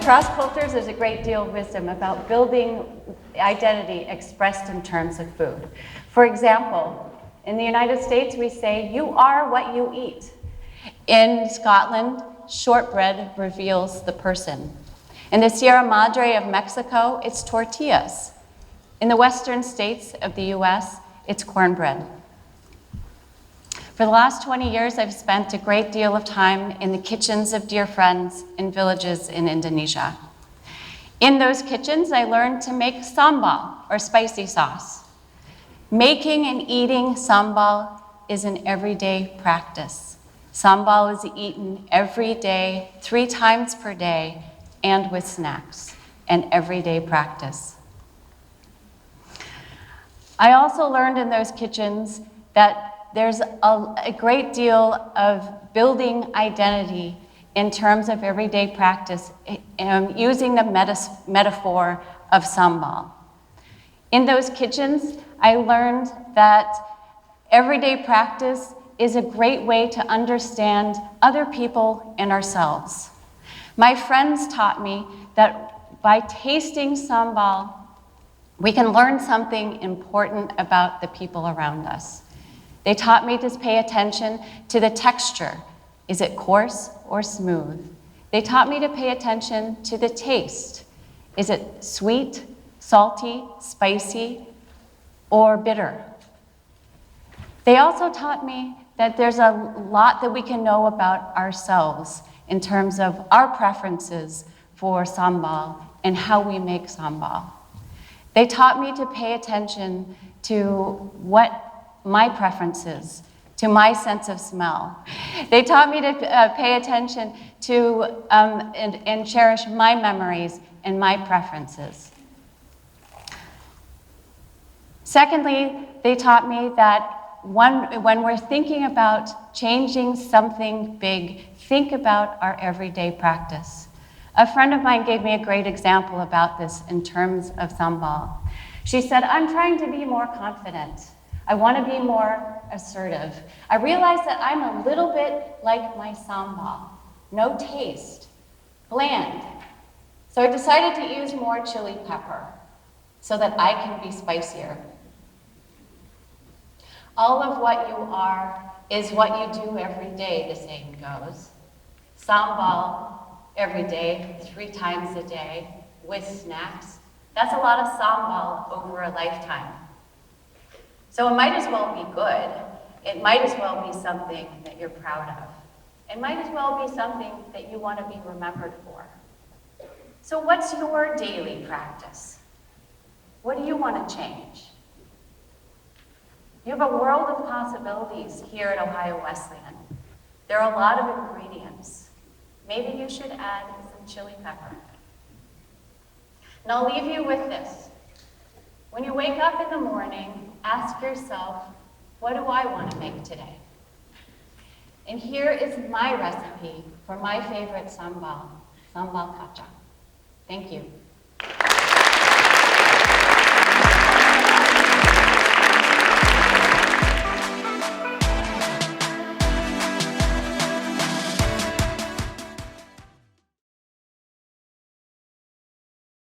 Across cultures, there's a great deal of wisdom about building identity expressed in terms of food. For example, in the United States, we say, "You are what you eat." In Scotland, shortbread reveals the person. In the Sierra Madre of Mexico, it's tortillas. In the western states of the US, it's cornbread. For the last 20 years, I've spent a great deal of time in the kitchens of dear friends in villages in Indonesia. In those kitchens, I learned to make sambal, or spicy sauce. Making and eating sambal is an everyday practice. Sambal is eaten every day, 3 times per day, and with snacks, an everyday practice. I also learned in those kitchens that there's a great deal of building identity in terms of everyday practice, using the metaphor of sambal. In those kitchens, I learned that everyday practice is a great way to understand other people and ourselves. My friends taught me that by tasting sambal, we can learn something important about the people around us. They taught me to pay attention to the texture. Is it coarse or smooth? They taught me to pay attention to the taste. Is it sweet, salty, spicy, or bitter? They also taught me that there's a lot that we can know about ourselves in terms of our preferences for sambal and how we make sambal. They taught me to pay attention to what my preferences, to my sense of smell. They taught me to pay attention to and cherish my memories and my preferences. Secondly, they taught me that when we're thinking about changing something big, think about our everyday practice. A friend of mine gave me a great example about this in terms of sambal. She said, "I'm trying to be more confident. I want to be more assertive. I realize that I'm a little bit like my sambal, no taste, bland. So I decided to use more chili pepper so that I can be spicier." All of what you are is what you do every day, the saying goes. Sambal every day, 3 times a day, with snacks. That's a lot of sambal over a lifetime. So it might as well be good. It might as well be something that you're proud of. It might as well be something that you want to be remembered for. So what's your daily practice? What do you want to change? You have a world of possibilities here at Ohio Wesleyan. There are a lot of ingredients. Maybe you should add some chili pepper. And I'll leave you with this. When you wake up in the morning, ask yourself, what do I want to make today? And here is my recipe for my favorite sambal kacang. Thank you.